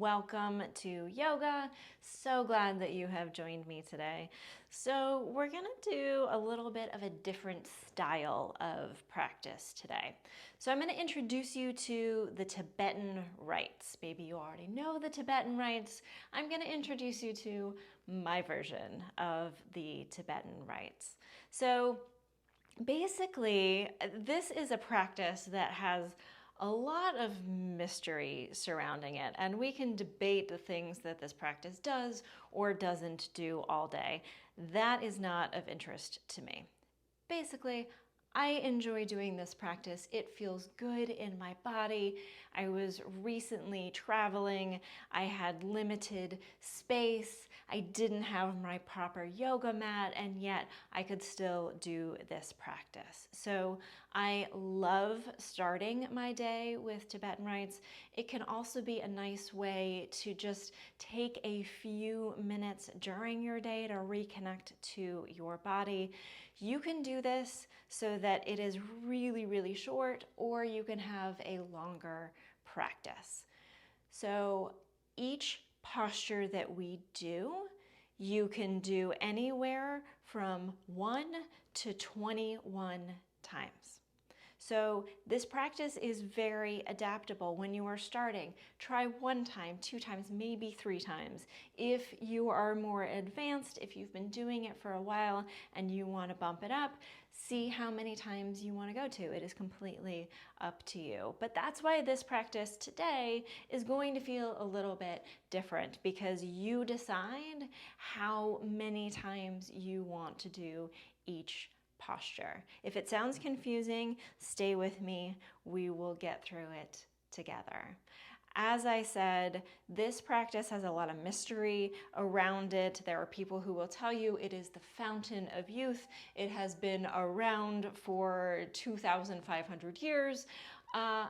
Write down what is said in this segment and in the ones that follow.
welcome to yoga. So glad that you have joined me today. So we're gonna do a little bit of a different style of practice today. So I'm gonna introduce you to the Tibetan rites. Maybe you already know the Tibetan rites. I'm gonna introduce you to my version of the Tibetan rites. So basically, this is a practice that has a lot of mystery surrounding it, and we can debate the things that this practice does or doesn't do all day. That is not of interest to me. Basically, I enjoy doing this practice. It feels good in my body. I was recently traveling. I had limited space. I didn't have my proper yoga mat, and yet I could still do this practice. So I love starting my day with Tibetan rites. It can also be a nice way to just take a few minutes during your day to reconnect to your body. You can do this so that it is really, really short, or you can have a longer practice. So each posture that we do, you can do anywhere from 1 to 21 times. So this practice is very adaptable. When you are starting, try 1 time, 2 times, maybe 3 times. If you are more advanced, if you've been doing it for a while and you want to bump it up, see how many times you want to go to. It is completely up to you. But that's why this practice today is going to feel a little bit different, because you decide how many times you want to do each posture. If it sounds confusing, stay with me. We will get through it together. As I said, this practice has a lot of mystery around it. There are people who will tell you it is the fountain of youth. It has been around for 2,500 years.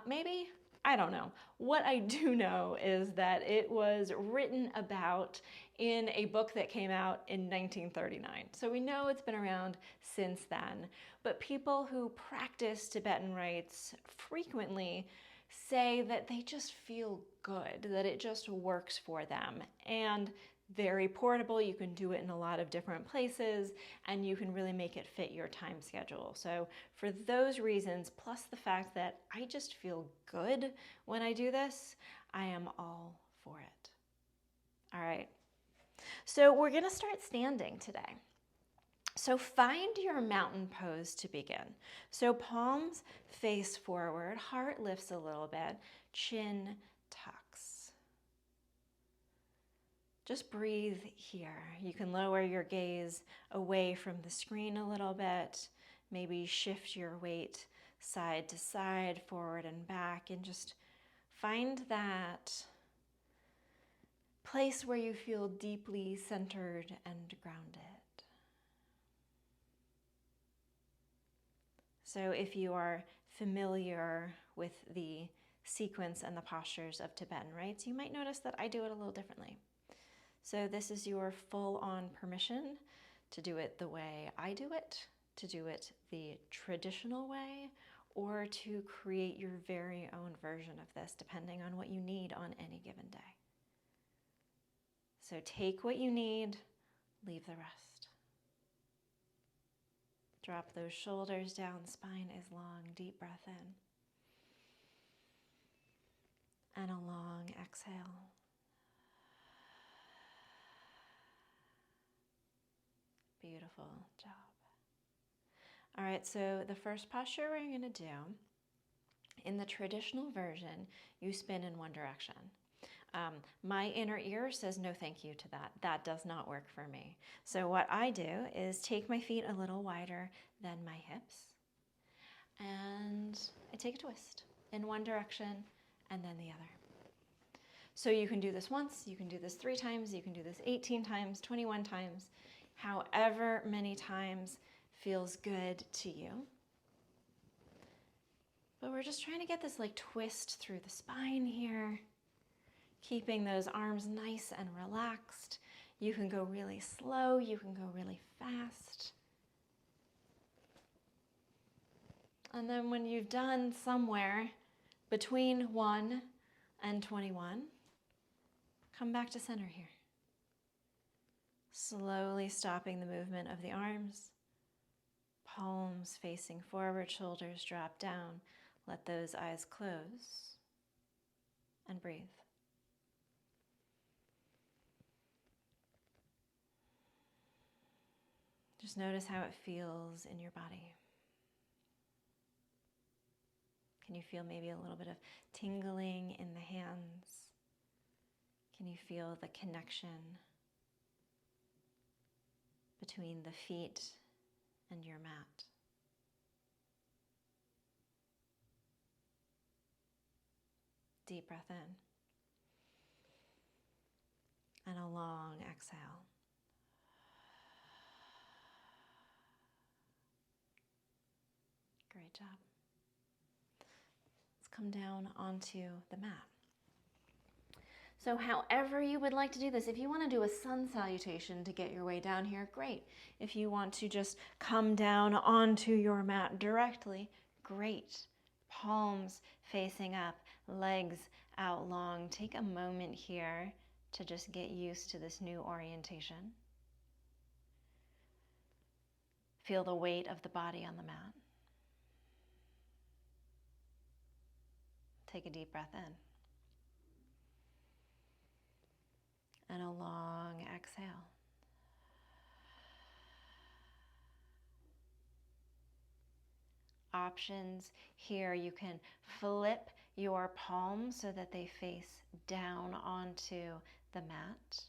Maybe? I don't know. What I do know is that it was written about in a book that came out in 1939. So we know it's been around since then. But people who practice Tibetan rites frequently say that they just feel good, that it just works for them. And very portable, you can do it in a lot of different places, and you can really make it fit your time schedule. So for those reasons, plus the fact that I just feel good when I do this, I am all for it. All right, so we're gonna start standing today. So find your mountain pose to begin. So palms face forward, heart lifts a little bit, chin tucks. Just breathe here. You can lower your gaze away from the screen a little bit, maybe shift your weight side to side, forward and back, and just find that place where you feel deeply centered and grounded. So if you are familiar with the sequence and the postures of Tibetan rites, you might notice that I do it a little differently. So this is your full-on permission to do it the way I do it, to do it the traditional way, or to create your very own version of this, depending on what you need on any given day. So take what you need, leave the rest. Drop those shoulders down, spine is long, deep breath in. And a long exhale. Beautiful job. All right, so the first posture we're going to do, in the traditional version, you spin in one direction. My inner ear says no thank you to that. That does not work for me. So what I do is take my feet a little wider than my hips, and I take a twist in one direction and then the other. So you can do this once, you can do this 3 times, you can do this 18 times, 21 times, however many times feels good to you. But we're just trying to get this like twist through the spine here, keeping those arms nice and relaxed. You can go really slow, you can go really fast. And then when you've done somewhere between 1 and 21, Come back to center here. Slowly stopping the movement of the arms. Palms facing forward, shoulders drop down. Let those eyes close and breathe. Just notice how it feels in your body. Can you feel maybe a little bit of tingling in the hands? Can you feel the connection between the feet and your mat? Deep breath in. And a long exhale. Great job. Let's come down onto the mat. So however you would like to do this, if you want to do a sun salutation to get your way down here, great. If you want to just come down onto your mat directly, great. Palms facing up, legs out long. Take a moment here to just get used to this new orientation. Feel the weight of the body on the mat. Take a deep breath in. And a long exhale. Options here, you can flip your palms so that they face down onto the mat.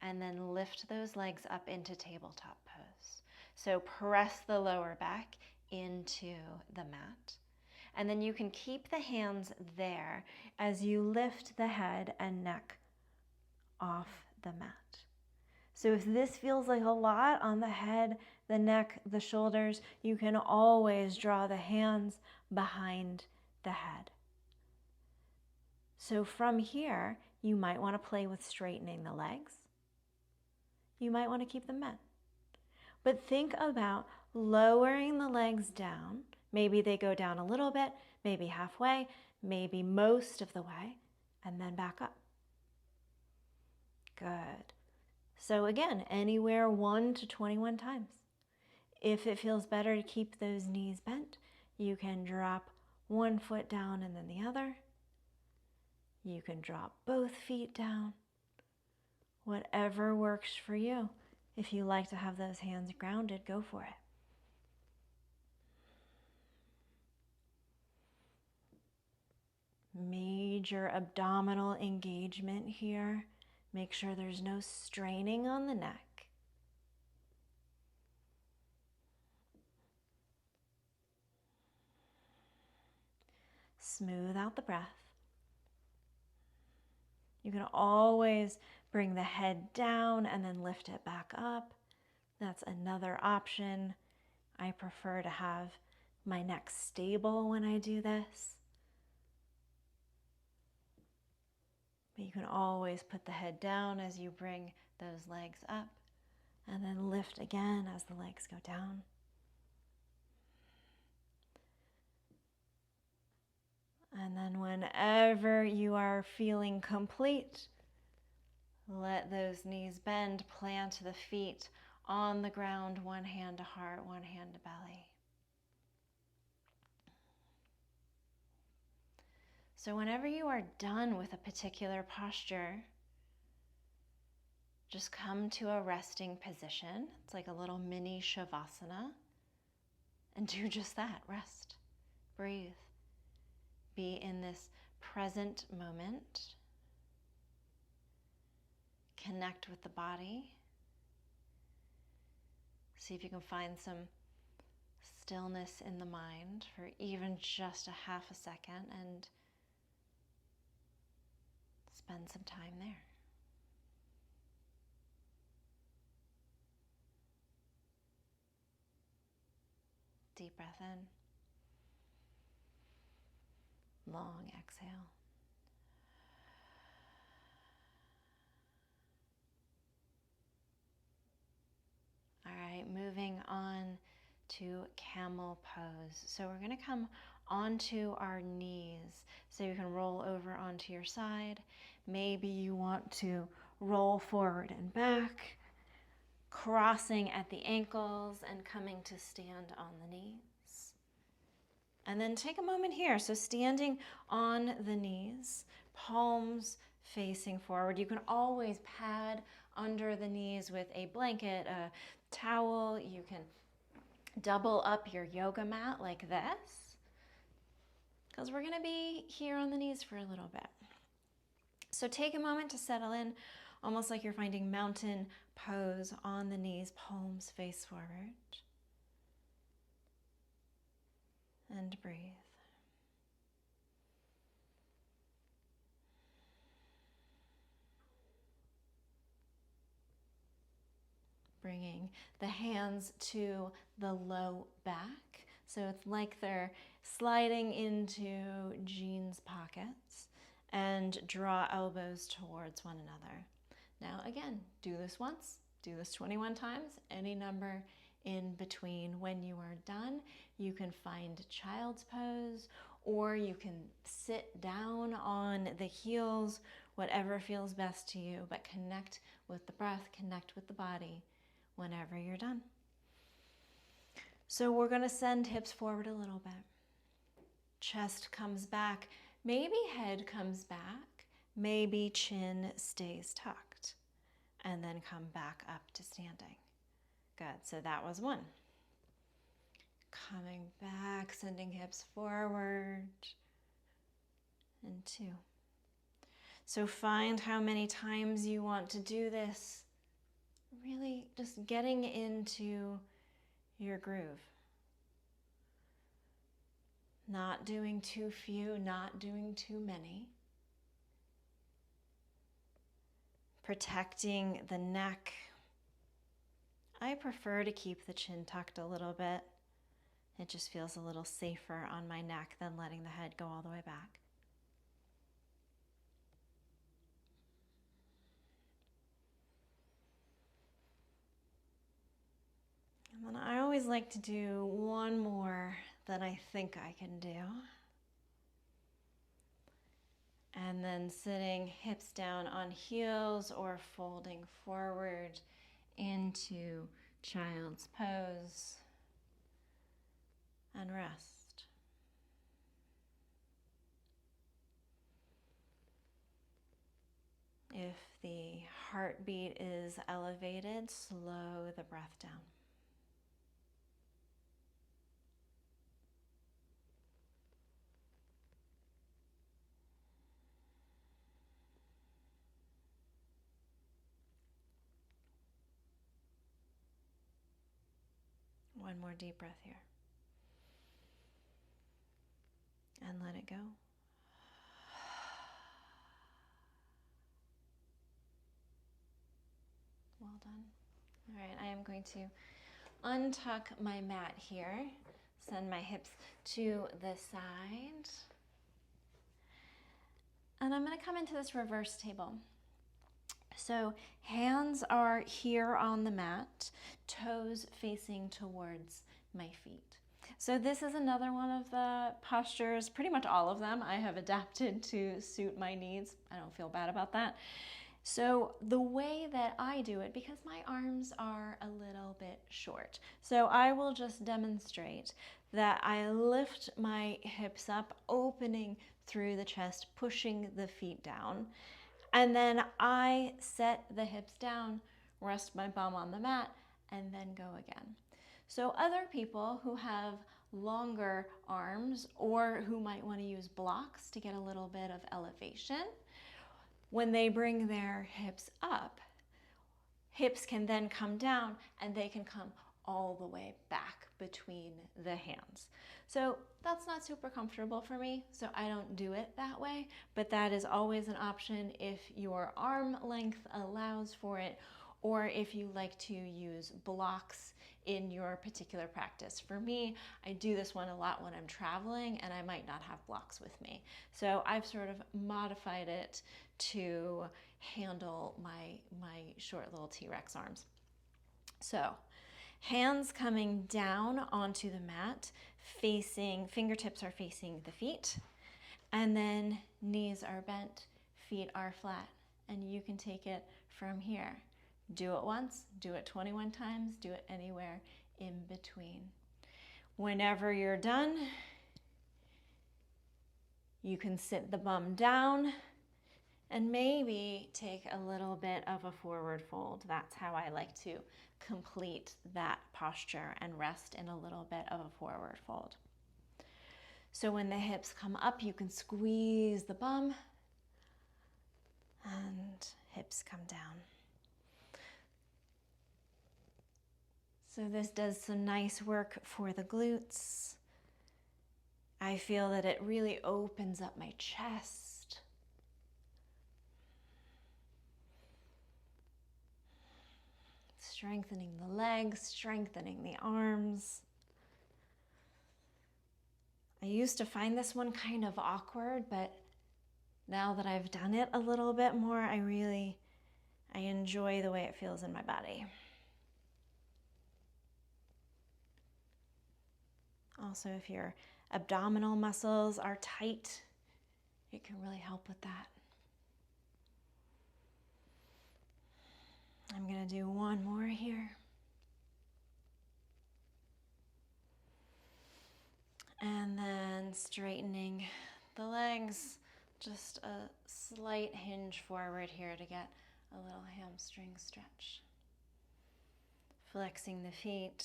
And then lift those legs up into tabletop pose. So press the lower back into the mat. And then you can keep the hands there as you lift the head and neck off the mat. So if this feels like a lot on the head, the neck, the shoulders, you can always draw the hands behind the head. So from here, you might want to play with straightening the legs. You might want to keep them bent. But think about lowering the legs down. Maybe they go down a little bit, maybe halfway, maybe most of the way, and then back up. Good. So again, anywhere 1 to 21 times. If it feels better to keep those knees bent, you can drop one foot down and then the other. You can drop both feet down. Whatever works for you. If you like to have those hands grounded, go for it. Major abdominal engagement here. Make sure there's no straining on the neck. Smooth out the breath. You can always bring the head down and then lift it back up. That's another option. I prefer to have my neck stable when I do this. But you can always put the head down as you bring those legs up and then lift again as the legs go down. And then whenever you are feeling complete, let those knees bend, plant the feet on the ground, one hand to heart, one hand to belly. So whenever you are done with a particular posture, just come to a resting position. It's like a little mini Shavasana. And do just that, rest, breathe. Be in this present moment. Connect with the body. See if you can find some stillness in the mind for even just a half a second and spend some time there. Deep breath in. Long exhale. All right, moving on to camel pose. So we're going to come onto our knees. So you can roll over onto your side. Maybe you want to roll forward and back, crossing at the ankles and coming to stand on the knees. And then take a moment here. So standing on the knees, palms facing forward. You can always pad under the knees with a blanket, a towel. You can double up your yoga mat like this, because we're going to be here on the knees for a little bit. So take a moment to settle in, almost like you're finding mountain pose on the knees, palms face forward. And breathe. Bringing the hands to the low back. So it's like they're sliding into jeans pockets, and draw elbows towards one another. Now again, do this once, do this 21 times, any number in between. When you are done, you can find child's pose, or you can sit down on the heels, whatever feels best to you, but connect with the breath, connect with the body whenever you're done. So we're going to send hips forward a little bit. Chest comes back, maybe head comes back, maybe chin stays tucked, and then come back up to standing. Good, so that was one. Coming back, sending hips forward, and two. So find how many times you want to do this, really just getting into your groove. Not doing too few, not doing too many. Protecting the neck. I prefer to keep the chin tucked a little bit. It just feels a little safer on my neck than letting the head go all the way back. And then I always like to do one more that I think I can do. And then sitting hips down on heels or folding forward into child's pose and rest. If the heartbeat is elevated, slow the breath down. One more deep breath here. And let it go. Well done. All right, I am going to untuck my mat here. Send my hips to the side. And I'm going to come into this reverse table. So hands are here on the mat, toes facing towards my feet. So this is another one of the postures, pretty much all of them I have adapted to suit my needs. I don't feel bad about that. So the way that I do it, because my arms are a little bit short, so I will just demonstrate that I lift my hips up, opening through the chest, pushing the feet down. And then I set the hips down, rest my bum on the mat, and then go again. So other people who have longer arms or who might want to use blocks to get a little bit of elevation, when they bring their hips up, hips can then come down and they can come all the way back between the hands. So that's not super comfortable for me, so I don't do it that way, but that is always an option if your arm length allows for it, or if you like to use blocks in your particular practice. For me, I do this one a lot when I'm traveling and I might not have blocks with me. So I've sort of modified it to handle my short little T-Rex arms. So hands coming down onto the mat, fingertips are facing the feet, and then knees are bent, feet are flat, and you can take it from here. Do it once, do it 21 times, do it anywhere in between. Whenever you're done, you can sit the bum down and maybe take a little bit of a forward fold. That's how I like to complete that posture and rest in a little bit of a forward fold. So when the hips come up, you can squeeze the bum and hips come down. So this does some nice work for the glutes. I feel that it really opens up my chest. Strengthening the legs, strengthening the arms. I used to find this one kind of awkward, but now that I've done it a little bit more, I enjoy the way it feels in my body. Also, if your abdominal muscles are tight, it can really help with that. I'm going to do one more here. And then straightening the legs, just a slight hinge forward here to get a little hamstring stretch. Flexing the feet,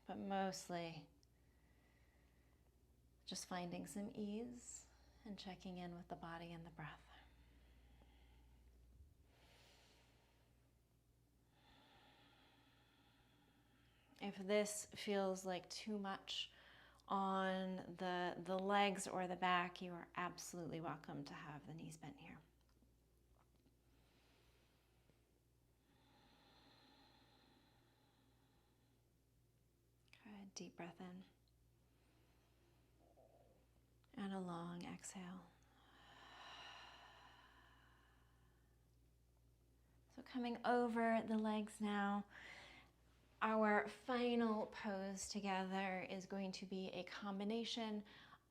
but mostly just finding some ease and checking in with the body and the breath. If this feels like too much on the legs or the back, you are absolutely welcome to have the knees bent here. Good, deep breath in. And a long exhale. So coming over the legs now, our final pose together is going to be a combination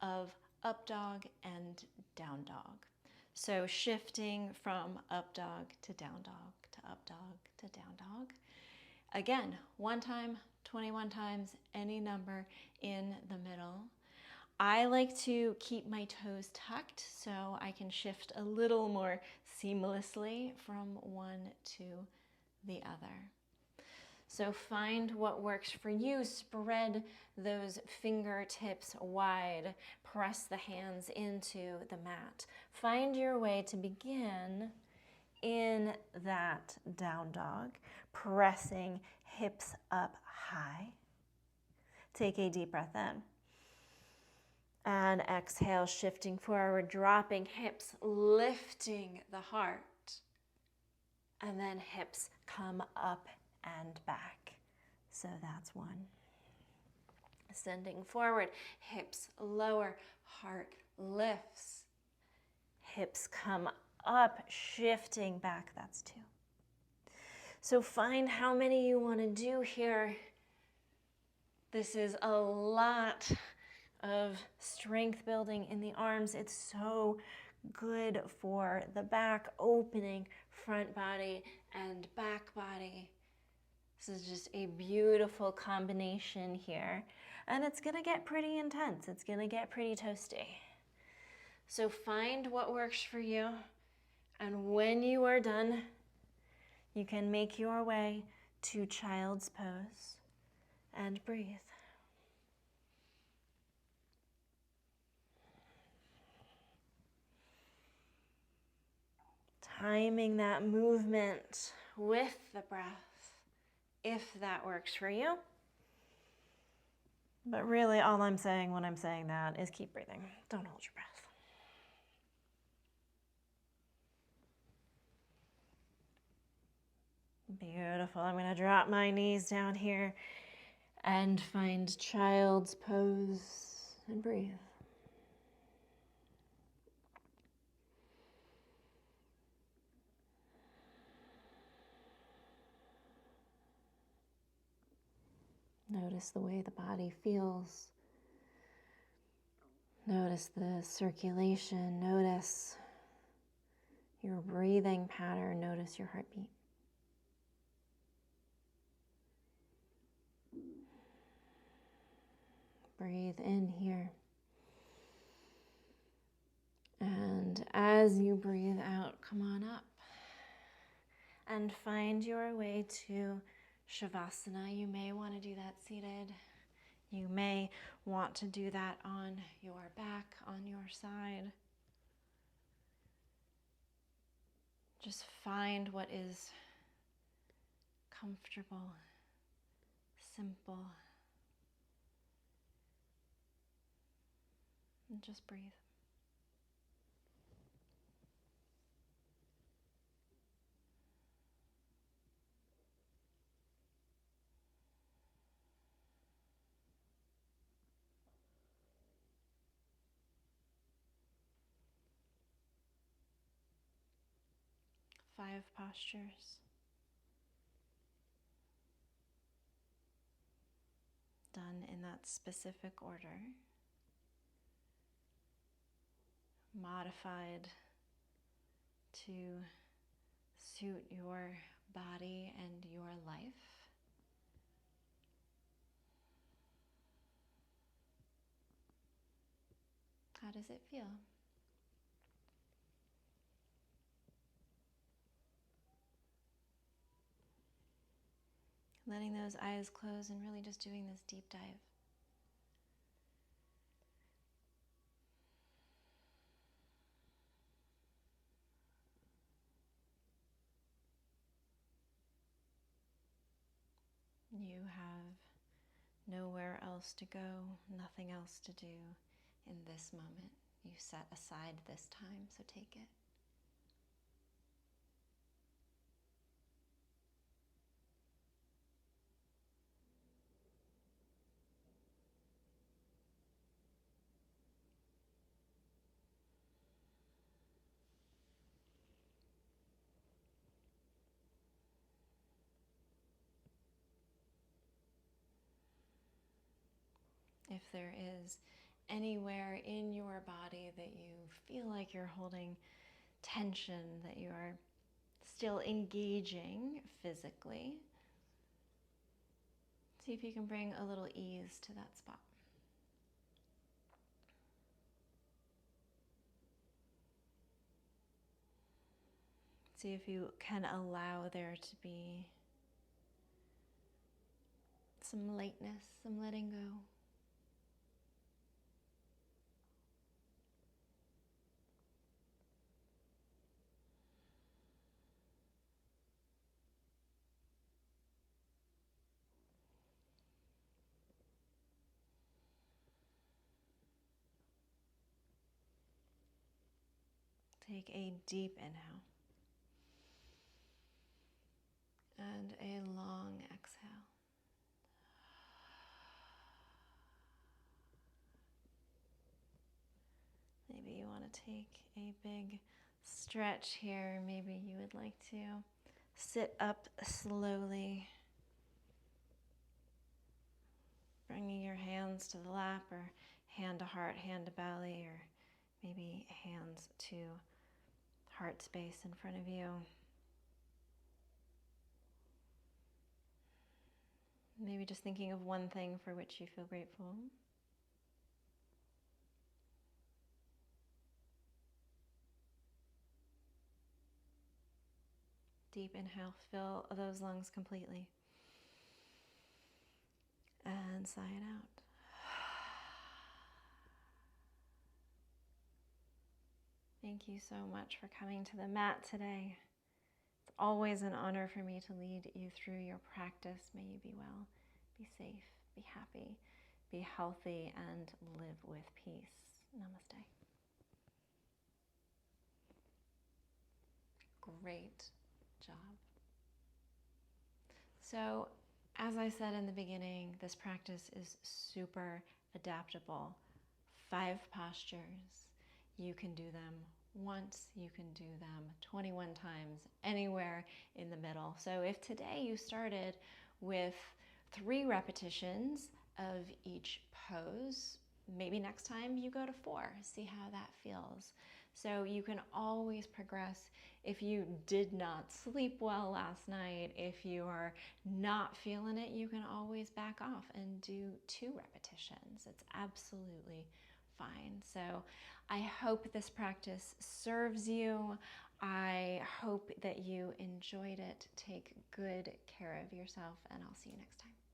of up dog and down dog. So shifting from up dog to down dog to up dog to down dog. Again, one time, 21 times, any number in the middle. I like to keep my toes tucked so I can shift a little more seamlessly from one to the other. So find what works for you. Spread those fingertips wide. Press the hands into the mat. Find your way to begin in that down dog, pressing hips up high. Take a deep breath in. And exhale, shifting forward, dropping hips, lifting the heart. And then hips come up and back. So that's one. Ascending forward, hips lower, heart lifts. Hips come up, shifting back, that's two. So find how many you want to do here. This is a lot of strength building in the arms. It's so good for the back, opening front body and back body. This is just a beautiful combination here. And it's gonna get pretty intense. It's gonna get pretty toasty. So find what works for you. And when you are done, you can make your way to child's pose and breathe. Timing that movement with the breath, if that works for you. But really, all I'm saying when I'm saying that is keep breathing. Don't hold your breath. Beautiful. I'm going to drop my knees down here and find child's pose and breathe. Notice the way the body feels Notice the circulation, notice your breathing pattern, notice your heartbeat. Breathe in here. And as you breathe out, come on up and find your way to Shavasana. You may want to do that seated. You may want to do that on your back, on your side. Just find what is comfortable, simple, and just breathe. Five postures. Done in that specific order. Modified to suit your body and your life. How does it feel? Letting those eyes close and really just doing this deep dive. You have nowhere else to go, nothing else to do in this moment. You set aside this time, so take it. If there is anywhere in your body that you feel like you're holding tension, that you are still engaging physically, see if you can bring a little ease to that spot. See if you can allow there to be some lightness, some letting go. Take a deep inhale and a long exhale. Maybe you want to take a big stretch here. Maybe you would like to sit up slowly, bringing your hands to the lap, or hand to heart, hand to belly, or maybe hands to heart space in front of you. Maybe just thinking of one thing for which you feel grateful. Deep inhale, fill those lungs completely. And sigh it out. Thank you so much for coming to the mat today. It's always an honor for me to lead you through your practice. May you be well, be safe, be happy, be healthy, and live with peace. Namaste. Great job. So, as I said in the beginning, this practice is super adaptable. 5 postures. You can do them once, you can do them 21 times, anywhere in the middle. So if today you started with 3 repetitions of each pose, maybe next time you go to 4, see how that feels. So you can always progress. If you did not sleep well last night, if you are not feeling it, you can always back off and do 2 repetitions. It's absolutely fine. So I hope this practice serves you. I hope that you enjoyed it. Take good care of yourself, and I'll see you next time.